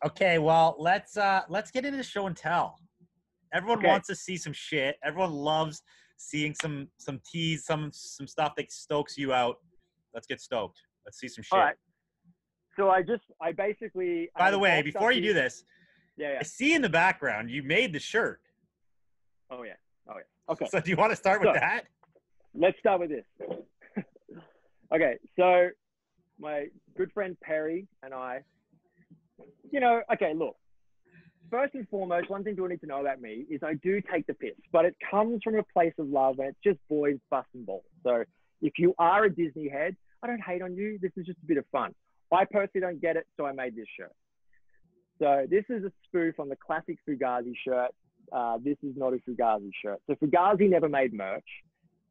Okay, well, let's get into show and tell. Everyone Okay. wants to see some shit. Everyone loves seeing some teas, some stuff that stokes you out. Let's get stoked. Let's see some All shit. right. So I basically. I By have the a way, box up before you do here. this, Yeah. I see in the background you made the shirt. Oh yeah. Okay. So do you want to start with So that? let's start with this. Okay. So my good friend Perry and I, okay, look. First and foremost, one thing people need to know about me is I do take the piss, but it comes from a place of love and it's just boys busting balls. So if you are a Disney head, I don't hate on you. This is just a bit of fun. I personally don't get it, so I made this shirt. So this is a spoof on the classic Fugazi shirt. This is not a Fugazi shirt. So Fugazi never made merch,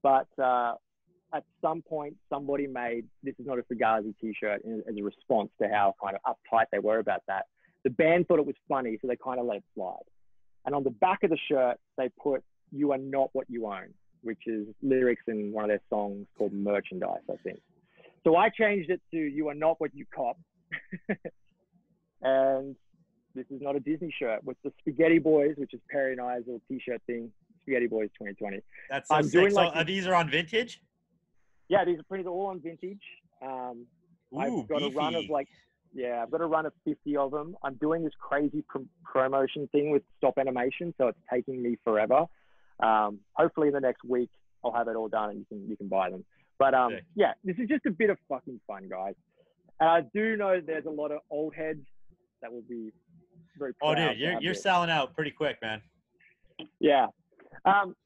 but at some point somebody made This Is Not a Fugazi t-shirt as a response to how kind of uptight they were about that. The band thought it was funny, so they kind of let it slide. And on the back of the shirt, they put "You Are Not What You Own," which is lyrics in one of their songs called Merchandise, I think. So I changed it to "You Are Not What You Cop." And this is not a Disney shirt with the Spaghetti Boys, which is Perry and I's little t-shirt thing, Spaghetti Boys 2020. That's so sick. So these are on Vintage? Yeah, these are printed all on Vintage. I've got beefy. a run of I've got a run of 50 of them. I'm doing this crazy promotion thing with Stop Animation, so it's taking me forever. Hopefully in the next week, I'll have it all done and you can buy them. But yeah, this is just a bit of fucking fun, guys. And I do know there's a lot of old heads that will be very proud. Oh, dude, you're selling out pretty quick, man. Yeah.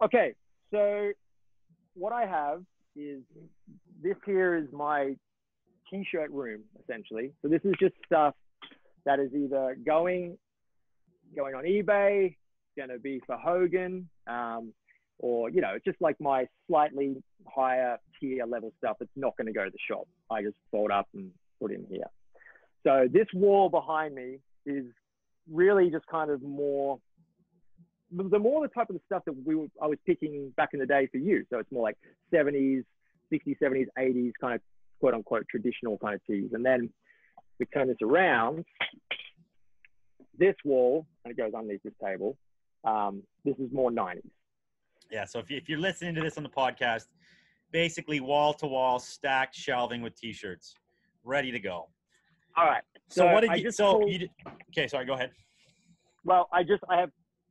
Okay, so what I have is this here is my t-shirt room, essentially. So this is just stuff that is either going on eBay, going to be for Hogan, or, it's just like my slightly higher tier level stuff that's not going to go to the shop. I just fold up and put in here. So this wall behind me is really just kind of more the type of the stuff that I was picking back in the day for you. So it's more like 70s, 60s, 70s, 80s kind of quote unquote traditional kind of tees. And then we turn this around, this wall, and it goes underneath this table. This is more 90s. Yeah. So if you're listening to this on the podcast, basically wall to wall stacked shelving with t-shirts ready to go. All right. So what did you, okay, sorry, go ahead. Well, I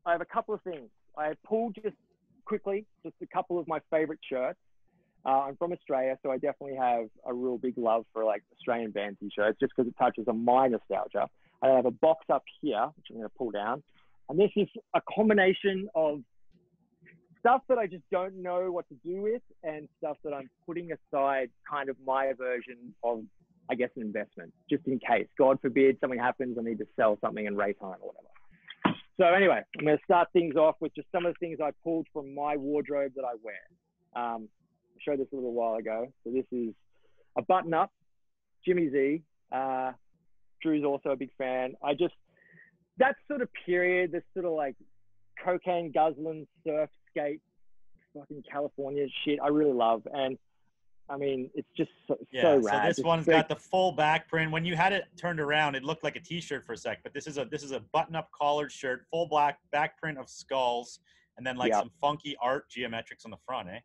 have a couple of things. I pulled just a couple of my favorite shirts. I'm from Australia, so I definitely have a real big love for like Australian band t-shirts just because it touches on my nostalgia. I have a box up here, which I'm going to pull down. And this is a combination of stuff that I just don't know what to do with and stuff that I'm putting aside, kind of my version of, I guess, an investment, just in case. God forbid something happens, I need to sell something and race on or whatever. So anyway, I'm going to start things off with just some of the things I pulled from my wardrobe that I wear. I showed this a little while ago. So this is a button-up, Jimmy Z. Drew's also a big fan. That sort of period, this sort of like cocaine guzzling, surf, skate, fucking California shit, I really love. And I mean, it's just so rad. So this one's got the full back print. When you had it turned around, it looked like a t-shirt for a sec, but this is a button-up collared shirt, full black back print of skulls, and then some funky art geometrics on the front, eh?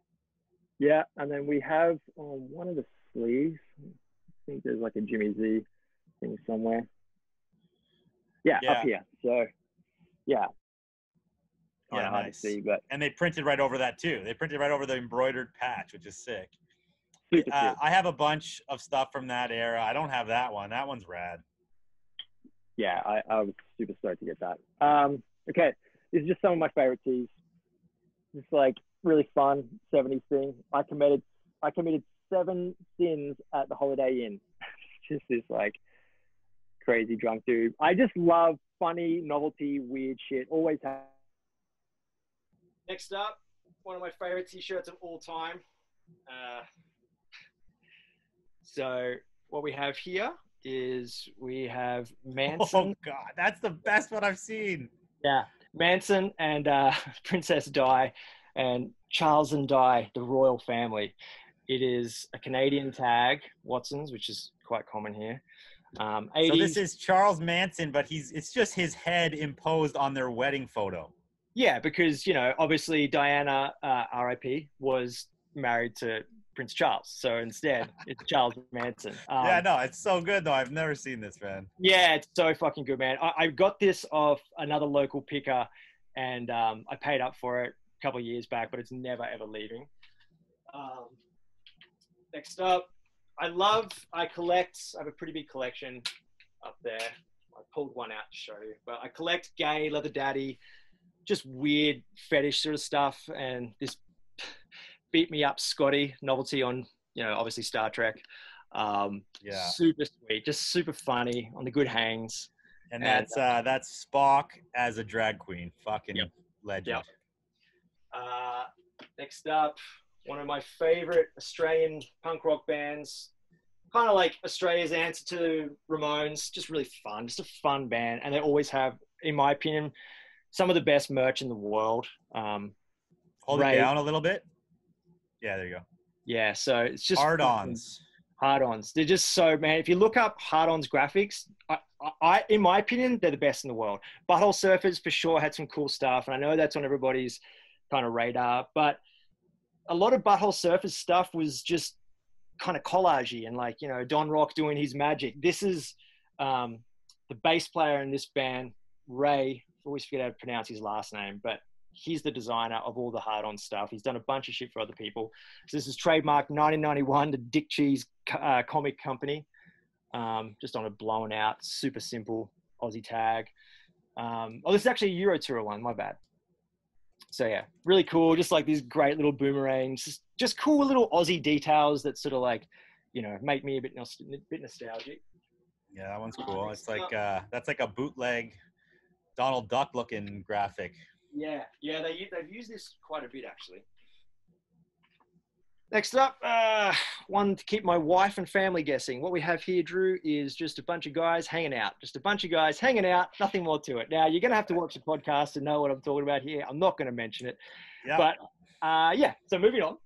Yeah, and then we have on one of the sleeves, I think there's like a Jimmy Z thing somewhere. Yeah, up here. So, yeah. Kind of hard to see, but and they printed right over that too. They printed right over the embroidered patch, which is sick. I have a bunch of stuff from that era. I don't have that one. That one's rad. Yeah, I was super stoked to get that. Okay, this is just some of my favorite tees. It's like really fun 70s thing. I committed 7 sins at the Holiday Inn. Just this like crazy drunk dude. I just love funny, novelty, weird shit. Always have. Next up, one of my favorite t-shirts of all time. So what we have here is we have Manson. Oh God, that's the best one I've seen. Yeah, Manson and Princess Di and Charles and Di, the royal family. It is a Canadian tag, Watson's, which is quite common here. 80s. So this is Charles Manson, but it's just his head imposed on their wedding photo. Yeah, because, you know, obviously Diana, RIP, was married to Prince Charles. So instead, it's Charles Manson. Yeah, no, it's so good, though. I've never seen this, man. Yeah, it's so fucking good, man. I got this off another local picker, and I paid up for it a couple of years back, but it's never, ever leaving. Next up, I have a pretty big collection up there. I pulled one out to show you, but I collect gay, leather daddy, just weird fetish sort of stuff. And this beat me up Scotty novelty on, you know, obviously Star Trek. Yeah. Super sweet, just super funny on the good hangs. And that's Spock as a drag queen. Fucking legend. Yep. Next up, one of my favorite Australian punk rock bands, kind of like Australia's answer to Ramones, just really fun, just a fun band. And they always have, in my opinion, some of the best merch in the world. Hold it down a little bit. Yeah, there you go. Yeah, so it's just hard-ons. Hard-ons. They're just so, man, if you look up hard-ons graphics, I in my opinion, they're the best in the world. Butthole Surfers for sure had some cool stuff, and I know that's on everybody's kind of radar, but a lot of Butthole Surfers stuff was just kind of collagey and like, you know, Don Rock doing his magic. This is the bass player in this band, Ray. I always forget how to pronounce his last name, but he's the designer of all the hard-on stuff. He's done a bunch of shit for other people. So this is trademarked 1991 to Dick Cheese Comic Company. Just on a blown out, super simple Aussie tag. This is actually a Euro Tour one, my bad. So yeah, really cool. Just like these great little boomerangs, just cool little Aussie details that sort of like, you know, make me a bit nostalgic. Yeah, that one's cool. It's like, that's like a bootleg Donald Duck looking graphic. Yeah, they've used this quite a bit actually. Next up, one to keep my wife and family guessing. What we have here, Drew, is just a bunch of guys hanging out. Just a bunch of guys hanging out, nothing more to it. Now, you're going to have to watch the podcast to know what I'm talking about here. I'm not going to mention it. Yep. But, yeah, so moving on.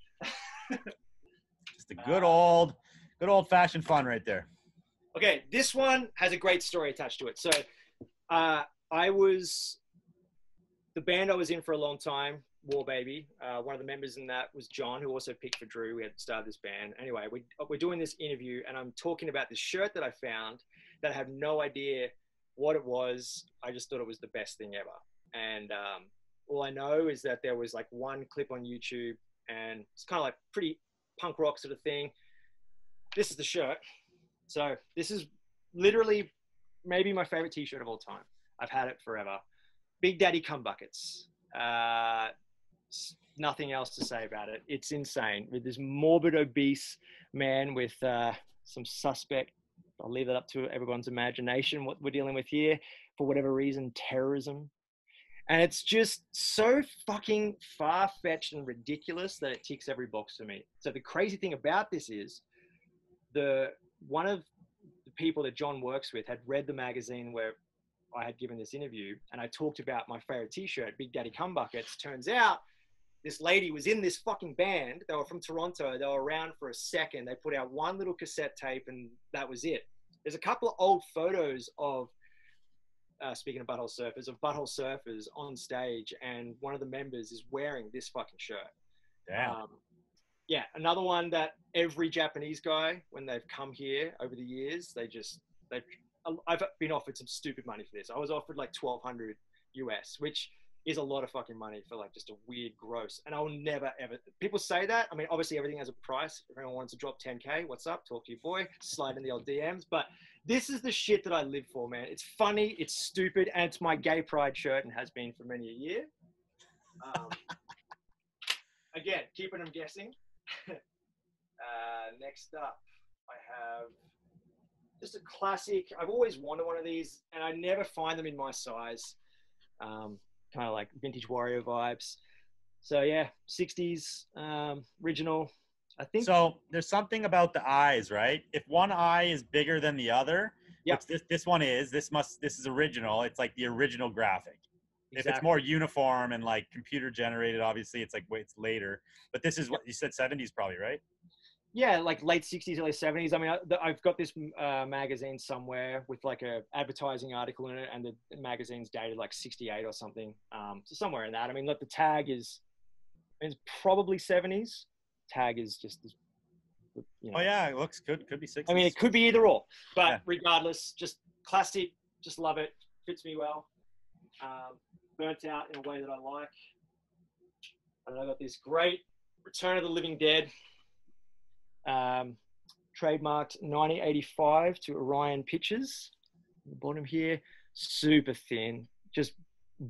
Just a good old-fashioned fun right there. Okay, this one has a great story attached to it. So, the band I was in for a long time, War Baby. One of the members in that was John, who also picked for Drew. We had started this band. Anyway, we're doing this interview, and I'm talking about this shirt that I found that I have no idea what it was. I just thought it was the best thing ever. And all I know is that there was like one clip on YouTube, and it's kind of like pretty punk rock sort of thing. This is the shirt. So this is literally maybe my favorite t-shirt of all time. I've had it forever. Big Daddy Cumbuckets. Nothing else to say about it. It's insane. With this morbid obese man with some suspect, I'll leave it up to everyone's imagination what we're dealing with here, for whatever reason, terrorism. And it's just so fucking far-fetched and ridiculous that it ticks every box for me. So the crazy thing about this is one of the people that John works with had read the magazine where I had given this interview, and I talked about my favorite t-shirt, Big Daddy Cumbuckets. Turns out this lady was in this fucking band. They were from Toronto. They were around for a second. They put out one little cassette tape, and that was it. There's a couple of old photos of, speaking of Butthole Surfers on stage, and one of the members is wearing this fucking shirt. Damn. Yeah, another one that every Japanese guy, when they've come here over the years, I've been offered some stupid money for this. I was offered like $1,200 US, which is a lot of fucking money for like just a weird gross. And I will never, ever, people say that. I mean, obviously everything has a price. If anyone wants to drop 10K, what's up? Talk to your boy, slide in the old DMs. But this is the shit that I live for, man. It's funny, it's stupid, and it's my gay pride shirt and has been for many a year. Again, keeping them guessing. Next up, I have just a classic. I've always wanted one of these, and I never find them in my size. Kind of like vintage Wario vibes. So yeah, 60s original. I think so. There's something about the eyes, right? If one eye is bigger than the other, yep. Which this one is. This is original. It's like the original graphic. Exactly. If it's more uniform and like computer generated, obviously it's like it's later. But this is what you said, 70s probably, right? Yeah, like late 60s, early 70s. I mean, I've got this magazine somewhere with like a advertising article in it, and the magazine's dated like 68 or something. So somewhere in that. I mean, look, the tag is, it's probably 70s. Tag is just, you know. Oh yeah, it looks good. Could be 60s. I mean, it could be either or, but regardless, just classic. Just love it. Fits me well. Burnt out in a way that I like. And I got this great Return of the Living Dead. Trademarked 1985 to Orion Pictures. The bottom here, super thin, just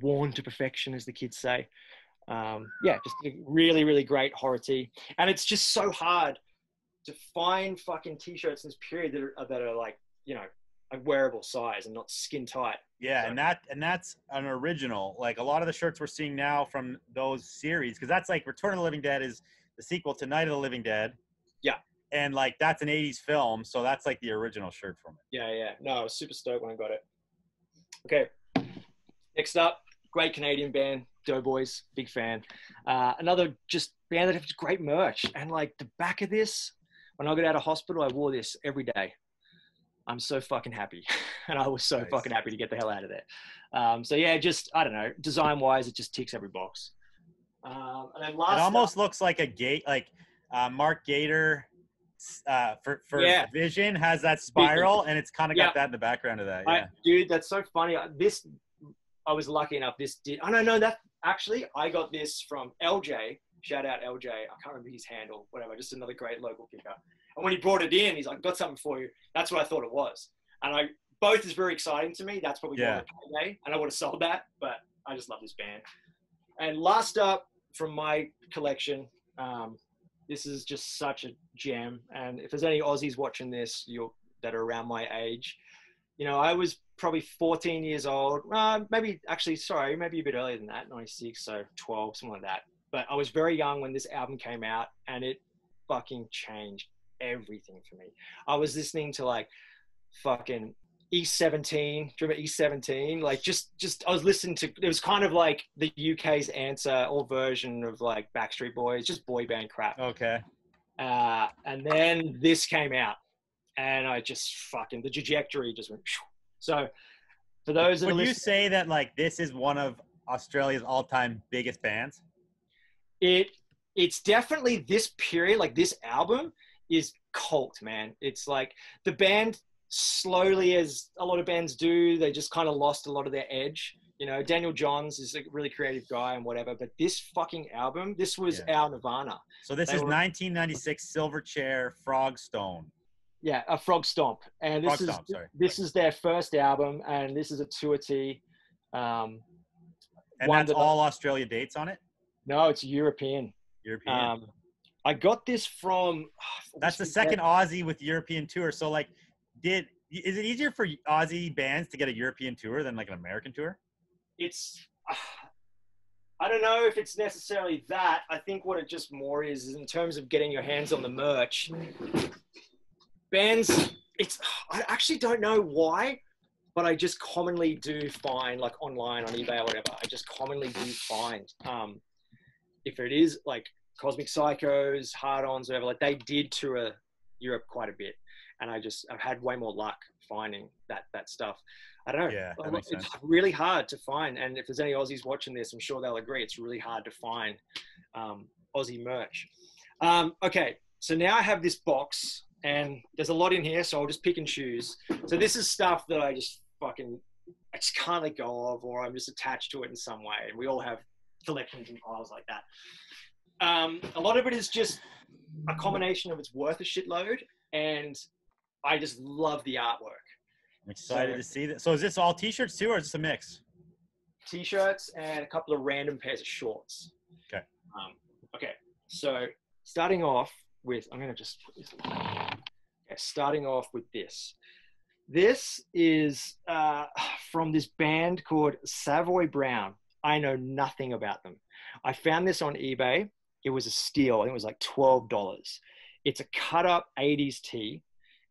worn to perfection, as the kids say. Yeah, just a really, really great horror tee. And it's just so hard to find fucking t-shirts in this period that are like, you know, a wearable size and not skin tight. Yeah, so. and that's an original. Like a lot of the shirts we're seeing now from those series, because that's like Return of the Living Dead is the sequel to Night of the Living Dead. Yeah. And like that's an 80s film, so that's like the original shirt from it. Yeah. No, I was super stoked when I got it. Okay. Next up, great Canadian band, Doughboys, big fan. Another just band that has great merch. And like the back of this, when I got out of hospital, I wore this every day. I'm so fucking happy. And I was so fucking happy to get the hell out of there. So yeah, just, I don't know, design wise, it just ticks every box. And then last, it almost looks like a gate, like Mark Gator for Vision has that spiral, and it's kind of got that in the background of that. Yeah. Dude, that's so funny. I was lucky enough. I don't know that actually. I got this from LJ. Shout out LJ. I can't remember his handle. Whatever. Just another great local kicker. And when he brought it in, he's like, "Got something for you." That's what I thought it was. And both is very exciting to me. That's probably more of a payday, and I would have sold that. But I just love this band. And last up from my collection, this is just such a gem. And if there's any Aussies watching this, that are around my age, you know, I was probably 14 years old. Maybe a bit earlier than that, 96, so 12, something like that. But I was very young when this album came out, and it fucking changed everything for me. I was listening to like fucking East 17. Do you remember East 17? Like just I was listening to, it was kind of like the UK's answer or version of like Backstreet Boys, just boy band crap. Okay. And then this came out, and I just fucking, the trajectory just went. So for those that would you say that like this is one of Australia's all-time biggest bands? It's definitely this period, like this album is cult, man. It's like the band slowly, as a lot of bands do, they just kind of lost a lot of their edge. You know, Daniel Johns is a really creative guy and whatever, but this fucking album, this was our Nirvana. So this is 1996 Silverchair Frogstone. Yeah, a Frog Stomp. And this is their first album, and this is a tour tee. And that's all Australia dates on it? No, it's European. I got this from... That's the second Aussie with European tour. So, like, is it easier for Aussie bands to get a European tour than, like, an American tour? It's... I don't know if it's necessarily that. I think what it just more is in terms of getting your hands on the merch. Bands... I actually don't know why, but I just commonly do find, like, online, on eBay or whatever, I just commonly do find... if it is like Cosmic Psychos, Hard-Ons, whatever, like they did tour Europe quite a bit, and I've had way more luck finding that stuff. I don't know. Yeah, it's really hard to find, and if there's any Aussies watching this, I'm sure they'll agree. It's really hard to find Aussie merch. Okay, so now I have this box, and there's a lot in here, so I'll just pick and choose. So this is stuff that I just can't let go of, or I'm just attached to it in some way, and we all have collections and piles like that. A lot of it is just a combination of it's worth a shitload, and I just love the artwork. I'm excited to see that. So is this all t-shirts too, or is this a mix? T-shirts and a couple of random pairs of shorts. Okay. Okay. So starting off with, I'm going to just put this. Okay, starting off with this. This is from this band called Savoy Brown. I know nothing about them. I found this on eBay. It was a steal. I think it was like $12. It's a cut up 80s tee.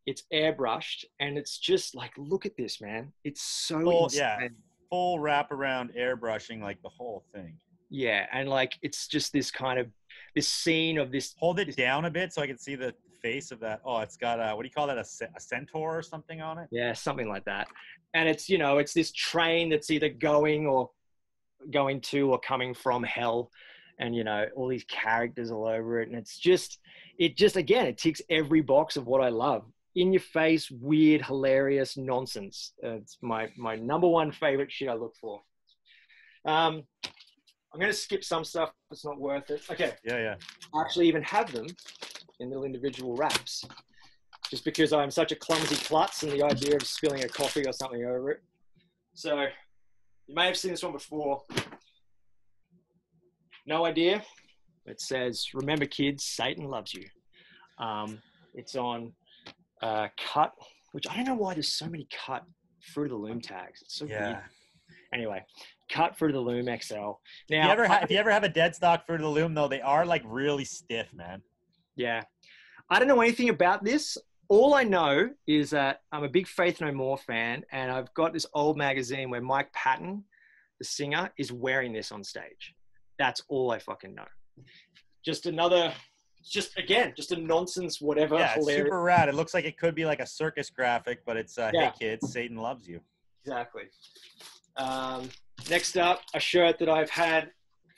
It's airbrushed, and it's just like, look at this, man. It's so insane. Yeah, full wraparound airbrushing, like the whole thing. Yeah, and like it's just this kind of this scene of this. Hold it down a bit so I can see the face of that. Oh, it's got what do you call that? A centaur or something on it? Yeah, something like that. And it's, you know, it's this train that's either going to or coming from hell, and you know, all these characters all over it, and it just again, it ticks every box of what I love. In your face, weird, hilarious nonsense. It's my number one favorite shit I look for. I'm going to skip some stuff. It's not worth it. Okay. Yeah. I actually even have them in little individual wraps, just because I'm such a clumsy klutz and the idea of spilling a coffee or something over it. So you may have seen this one before. No idea. It says, "Remember, kids, Satan loves you." It's on cut, which I don't know why there's so many cut Fruit of the Loom tags. It's so weird. Anyway, cut Fruit of the Loom XL. Now, if you ever have a dead stock Fruit of the Loom, though, they are like really stiff, man. Yeah. I don't know anything about this. All I know is that I'm a big Faith No More fan, and I've got this old magazine where Mike Patton, the singer, is wearing this on stage. That's all I fucking know. Just a nonsense, whatever. Yeah, it's hilarious. super rad. It looks like it could be like a circus graphic, but it's, hey kids, Satan loves you. Exactly. Next up, a shirt that I've had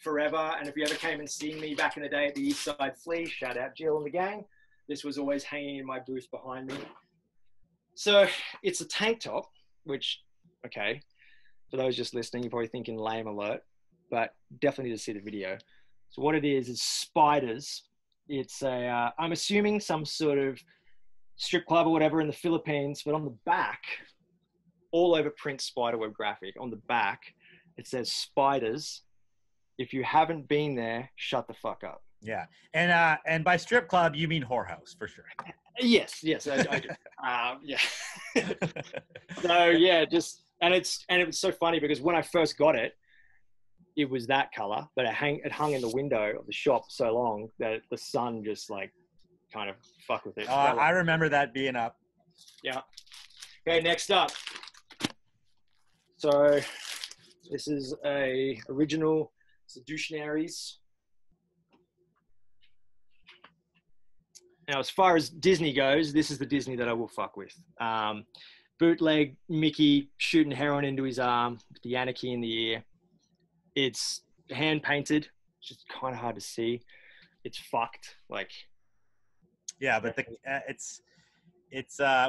forever. And if you ever came and seen me back in the day at the East Side Flea, shout out Jill and the gang. This was always hanging in my booth behind me. So it's a tank top, which, okay, for those just listening, you're probably thinking lame alert, but definitely need to see the video. So what it is spiders. It's I'm assuming some sort of strip club or whatever in the Philippines, but on the back, all over print spiderweb graphic, on the back, it says spiders. If you haven't been there, shut the fuck up. Yeah. And by strip club, you mean whorehouse for sure. Yes, I do. Yeah. So yeah, and it was so funny because when I first got it, it was that color, but it hung in the window of the shop so long that the sun just like kind of fucked with it. I remember that being up. Yeah. Okay, next up. So this is a original Seductionaries. Now, as far as Disney goes, this is the Disney that I will fuck with. Bootleg Mickey shooting heroin into his arm with the Anarchy in the ear. It's hand painted, which is kind of hard to see. It's fucked, like. Yeah, but it's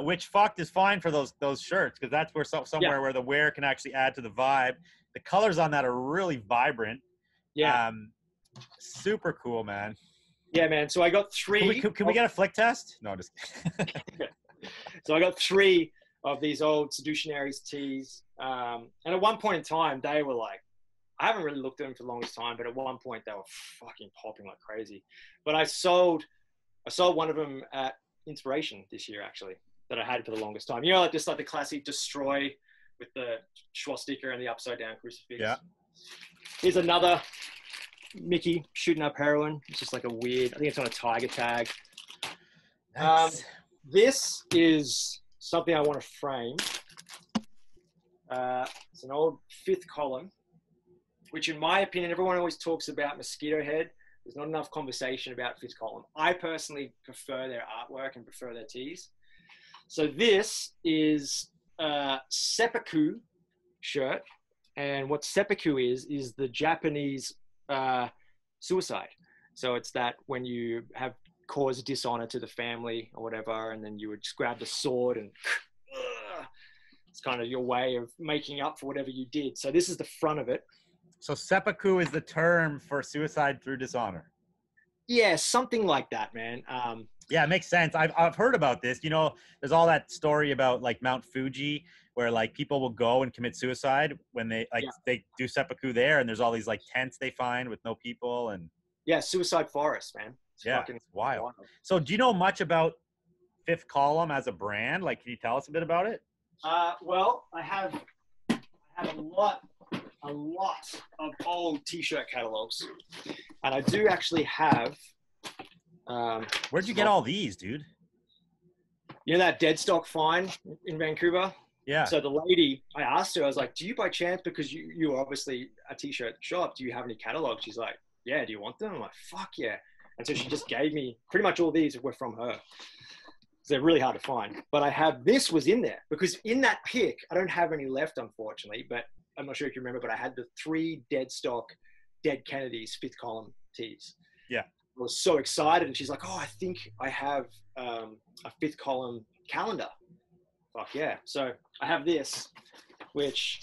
which fucked is fine for those shirts because that's where somewhere where the wear can actually add to the vibe. The colors on that are really vibrant. Yeah. Super cool, man. Yeah, man. So I got 3. Can we get a flick test? No, just. So I got 3 of these old Seductionaries tees, and at one point in time, they were like. I haven't really looked at them for the longest time, but at one point they were fucking popping like crazy. But I sold one of them at Inspiration this year, actually, that I had for the longest time. You know, like just like the classic Destroy with the swastika and the upside down crucifix. Yeah. Here's another Mickey shooting up heroin. It's just like a weird, I think it's on a tiger tag. Nice. This is something I want to frame. It's an old 5th column. Which in my opinion, everyone always talks about Mosquito Head. There's not enough conversation about 5th column. I personally prefer their artwork and prefer their tees. So this is a seppuku shirt. And what seppuku is the Japanese suicide. So it's that when you have caused dishonor to the family or whatever, and then you would just grab the sword and it's kind of your way of making up for whatever you did. So this is the front of it. So seppuku is the term for suicide through dishonor. Yeah, something like that, man. Yeah, it makes sense. I've heard about this. You know, there's all that story about like Mount Fuji where like people will go and commit suicide when they they do seppuku there, and there's all these like tents they find with no people and. Yeah, suicide forest, man. It's wild. So do you know much about 5th Column as a brand? Like, can you tell us a bit about it? Well, I have a lot of old T-shirt catalogs, and I do actually have. Where'd you get all these, dude? You know that dead stock find in Vancouver? Yeah. So the lady, I asked her, I was like, "Do you by chance, because you are obviously a T-shirt shop, do you have any catalogs?" She's like, "Yeah, do you want them?" I'm like, "Fuck yeah." And so she just gave me pretty much all these were from her. They're really hard to find. But I have, this was in there because in that pick, I don't have any left, unfortunately, but I'm not sure if you remember, but I had the 3 dead stock, Dead Kennedys 5th column tees. Yeah. I was so excited. And she's like, oh, I think I have a 5th column calendar. Fuck yeah. So I have this, which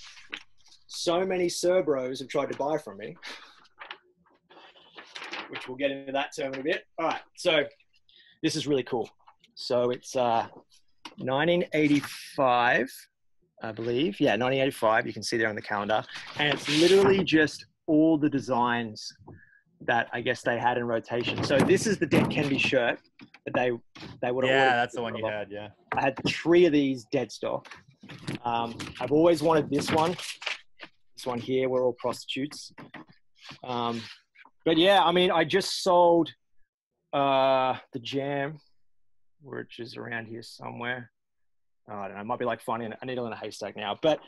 so many Cerbros have tried to buy from me, which we'll get into that term in a bit. All right. So this is really cool. So it's 1985, I believe. Yeah, 1985. You can see there on the calendar. And it's literally just all the designs that I guess they had in rotation. So this is the Dead Kennedy shirt that they would have. Yeah, that's the one you had, yeah. I had 3 of these dead stock. I've always wanted this one. This one here, we're all prostitutes. But yeah, I mean, I just sold the Jam, which is around here somewhere. Oh, I don't know. It might be like finding a needle in a haystack now. But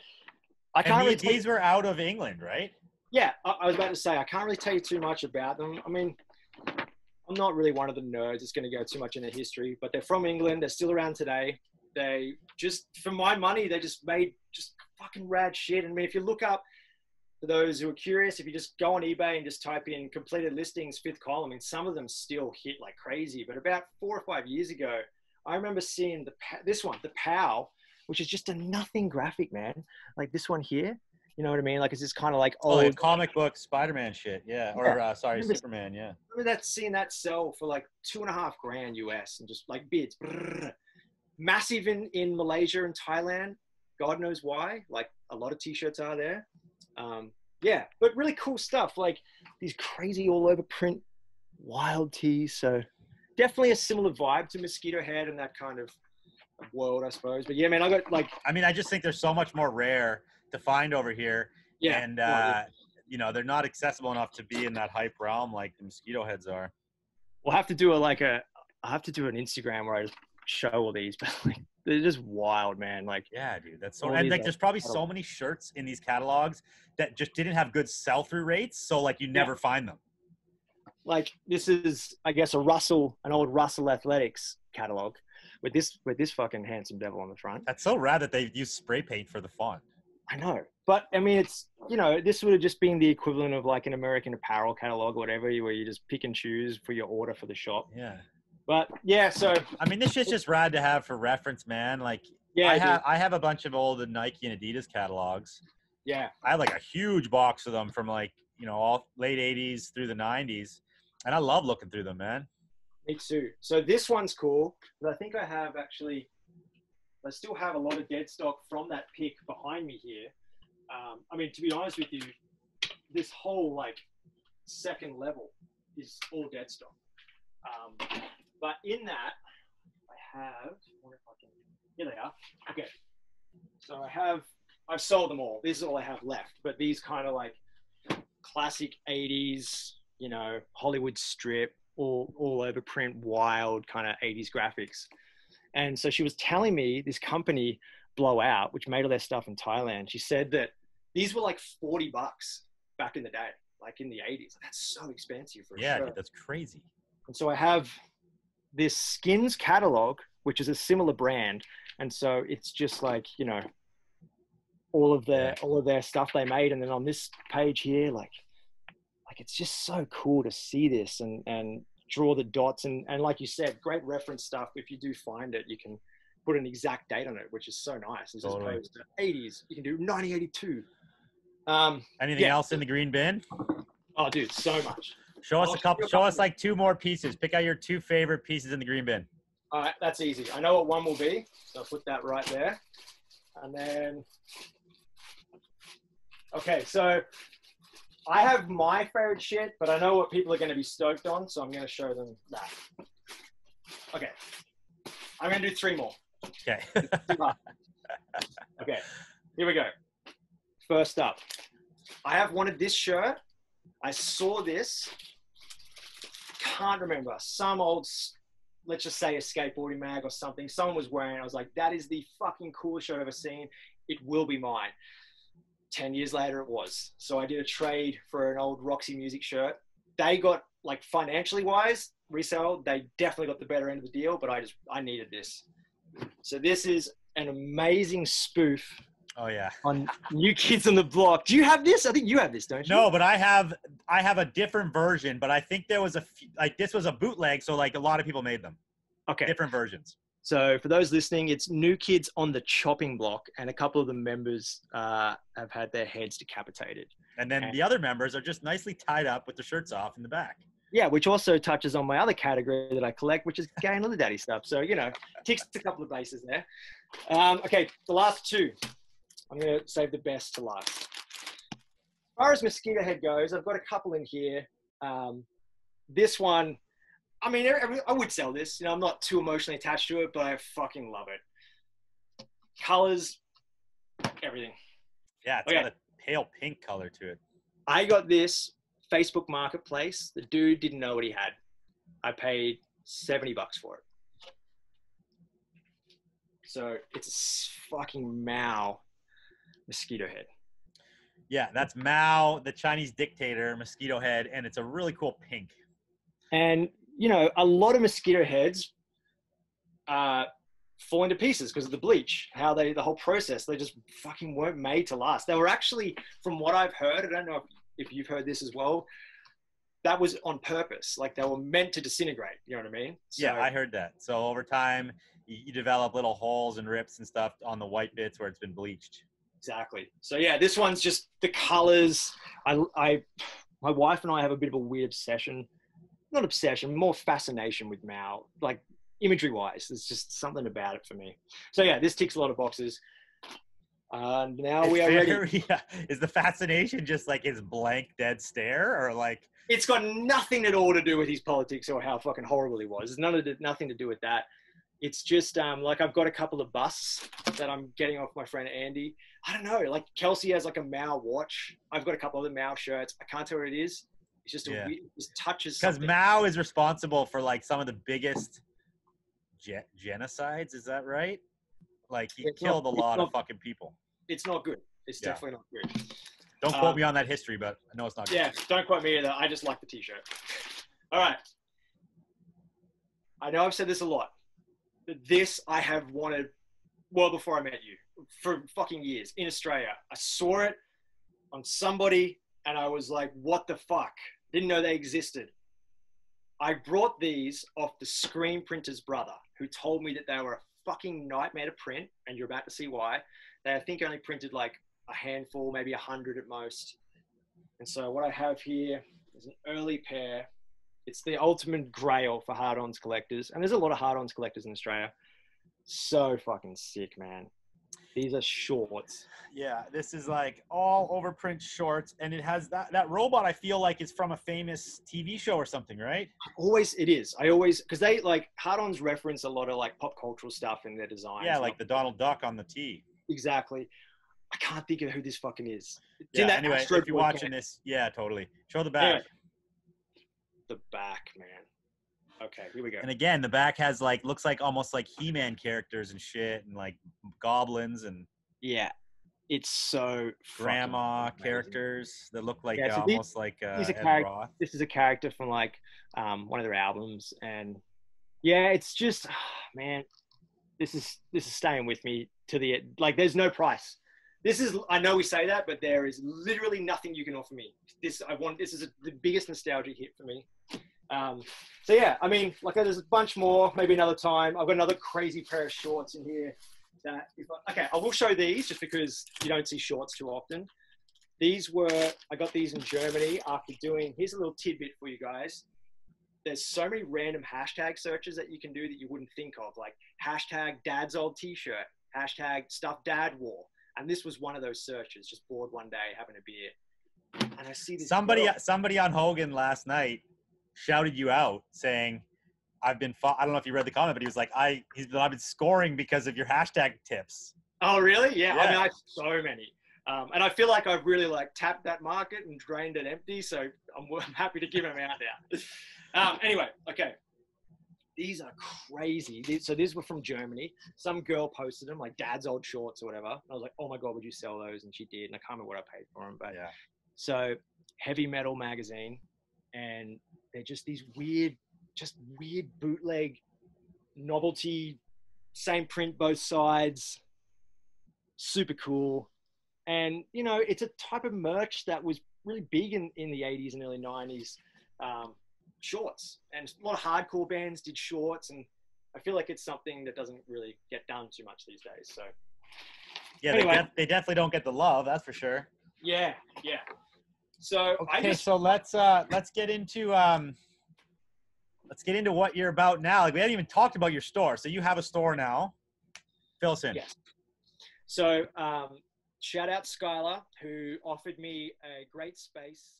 I can't really these were out of England, right? Yeah, I was about to say, I can't really tell you too much about them. I mean, I'm not really one of the nerds that's going to go too much into history, but they're from England. They're still around today. They just, for my money, they just made just fucking rad shit. I mean, if you look up, for those who are curious, if you just go on eBay and just type in completed listings 5th column, I mean, some of them still hit like crazy. But about 4 or 5 years ago, I remember seeing this one, the POW, which is just a nothing graphic, man. Like this one here, you know what I mean? Like it's just kind of like old comic book Spider-Man shit, yeah. Or sorry, Superman, yeah. Remember seeing that sell for like $2.5 grand US and just like bids. Brrr. Massive in Malaysia and Thailand. God knows why. Like a lot of t-shirts are there. Yeah, but really cool stuff. Like these crazy all over print wild tees. So definitely a similar vibe to Mosquito Head and that kind of world, I suppose. But yeah, man, I got like, I mean, I just think they're so much more rare to find over here. Yeah. And, you know, they're not accessible enough to be in that hype realm like the Mosquito Heads are. We'll have to do I have to do an Instagram where I just show all these, but like, they're just wild, man. Like, yeah, dude, that's so, and like, there's probably so many shirts in these catalogs that just didn't have good sell-through rates. So like, you never find them. Like this is, I guess, an old Russell Athletics catalog with this fucking handsome devil on the front. That's so rad that they use spray paint for the font. I know, but I mean, it's, you know, this would have just been the equivalent of like an American Apparel catalog or whatever, where you just pick and choose for your order for the shop. Yeah. But yeah, so I mean, this shit's just rad to have for reference, man. Like, yeah, I have a bunch of old Nike and Adidas catalogs. Yeah. I have like a huge box of them from like, you know, all late 80s through the 90s. And I love looking through them, man. Me too. So this one's cool. But I think I still have a lot of dead stock from that pick behind me here. I mean, to be honest with you, this whole like second level is all dead stock. But in that, here they are. Okay. So I've sold them all. This is all I have left. But these kind of like classic 80s, you know, Hollywood strip, all over print, wild kind of 80s graphics. And so she was telling me this company, Blowout, which made all their stuff in Thailand. She said that these were like $40 back in the day, like in the 80s. That's so expensive for a shirt. Dude, that's crazy. And so I have this Skins catalog, which is a similar brand. And so it's just like, you know, all of their stuff they made. And then on this page here, like it's just so cool to see this and draw the dots. And like you said, great reference stuff. If you do find it, you can put an exact date on it, which is so nice. As opposed to 80s, you can do 1982. Anything else in the green bin? Oh, dude, so much. Show us like 2 more pieces. Pick out your 2 favorite pieces in the green bin. All right, that's easy. I know what one will be, so I'll put that right there. And then, okay, so I have my favorite shit, but I know what people are going to be stoked on, so I'm going to show them that. Okay, I'm going to do 3 more. Okay. Okay, here we go. First up, I have wanted this shirt. I saw this, can't remember, some old, let's just say a skateboarding mag or something, someone was wearing it. I was like, that is the fucking coolest shirt I've ever seen. It will be mine. 10 years later it was. So I did a trade for an old Roxy Music shirt. They got, like, financially wise, resale, they definitely got the better end of the deal, but I needed this. So this is an amazing spoof. Oh yeah. On New Kids on the Block. Do you have this? I think you have this, don't you? No, but I have a different version, but I think there was this was a bootleg, so like a lot of people made them. Okay. Different versions. So for those listening, it's New Kids on the Chopping Block, and a couple of the members have had their heads decapitated. And then the other members are just nicely tied up with their shirts off in the back. Yeah, which also touches on my other category that I collect, which is gay and little daddy stuff. So, ticks a couple of bases there. Okay, the last two. I'm going to save the best to last. As far as mosquito head goes, I've got a couple in here. This one, I mean, I would sell this. I'm not too emotionally attached to it, but I fucking love it. Colors, everything. Yeah, it's got a pale pink color to it. I got this Facebook Marketplace. The dude didn't know what he had. I paid $70 for it. So it's a fucking Mao mosquito head. Yeah, that's Mao, the Chinese dictator, mosquito head, and it's a really cool pink. And, a lot of mosquito heads fall into pieces because of the bleach, the whole process, they just fucking weren't made to last. They were actually, from what I've heard, I don't know if you've heard this as well, that was on purpose. Like they were meant to disintegrate. You know what I mean? So, yeah, I heard that. So over time, you develop little holes and rips and stuff on the white bits where it's been bleached. Exactly. So yeah, this one's just the colors. My wife and I have a bit of a weird obsession, not obsession, more fascination with Mao, like imagery wise. There's just something about it for me. So yeah, this ticks a lot of boxes. Now we are ready. Yeah. Is the fascination just like his blank dead stare, or like? It's got nothing at all to do with his politics or how fucking horrible he was. It's nothing to do with that. It's just like I've got a couple of busts that I'm getting off my friend Andy. I don't know, like Kelsey has like a Mao watch. I've got a couple of the Mao shirts. I can't tell what it is. It's just weird, it just touches because something. Mao is responsible for like some of the biggest genocides. Is that right? Like he killed a lot of fucking people. It's not good. It's definitely not good. Don't quote me on that history, but I know it's not good. Yeah, don't quote me either. I just like the t-shirt. All right. I know I've said this a lot, but this I have wanted well before I met you for fucking years in Australia. I saw it on somebody and I was like, what the fuck? Didn't know they existed. I brought these off the screen printer's brother who told me that they were a fucking nightmare to print, and you're about to see why. They, I think, only printed like a handful, maybe 100 at most. And so what I have here is an early pair. It's the ultimate grail for hard-ons collectors. And there's a lot of hard-ons collectors in Australia. So fucking sick, man. These are shorts. Yeah, this is like all overprint shorts, and it has that robot. I feel like is from a famous TV show or something, right? It is. I always, because they like hard-ons reference a lot of like pop cultural stuff in their designs. Yeah, like the Donald Duck on the tee. Exactly. I can't think of who this fucking is. Yeah, anyway, if you're watching this, yeah, totally. Show the back. Anyway, the back, man. Okay, here we go. And again, the back has like, looks like almost like He-Man characters and shit, and like goblins and. Yeah, it's so. Grandma characters that look like so almost like Ed Roth. This is a character from like one of their albums, and yeah, it's just, man, this is staying with me to the end. Like, there's no price. This is, I know we say that, but there is literally nothing you can offer me. This is the biggest nostalgia hit for me. So yeah, I mean, like there's a bunch more, maybe another time. I've got another crazy pair of shorts in here. I will show these just because you don't see shorts too often. I got these in Germany after here's a little tidbit for you guys. There's so many random hashtag searches that you can do that you wouldn't think of, like hashtag dad's old t-shirt, hashtag stuff dad wore. And this was one of those searches, just bored one day having a beer. And I see this. Somebody on Hogan last night shouted you out saying, I don't know if you read the comment, but he was like, I've been scoring because of your hashtag tips. Oh, really? Yeah. I mean, I have so many. And I feel like I've really like tapped that market and drained it empty. So I'm happy to give them out now. Anyway, okay. These are crazy. So these were from Germany. Some girl posted them, like dad's old shorts or whatever. I was like, oh my God, would you sell those? And she did. And I can't remember what I paid for them. But yeah. So Heavy Metal magazine. And they're just these weird just weird bootleg novelty, same print both sides, super cool. And, you know, it's a type of merch that was really big in the 80s and early 90s. Shorts. And a lot of hardcore bands did shorts. And I feel like it's something that doesn't really get done too much these days. So, yeah, anyway. they definitely don't get the love, that's for sure. Yeah. So okay, so let's get into what you're about now. Like, we haven't even talked about your store. So you have a store now. Fill us in. Yes. So shout out Skylar, who offered me a great space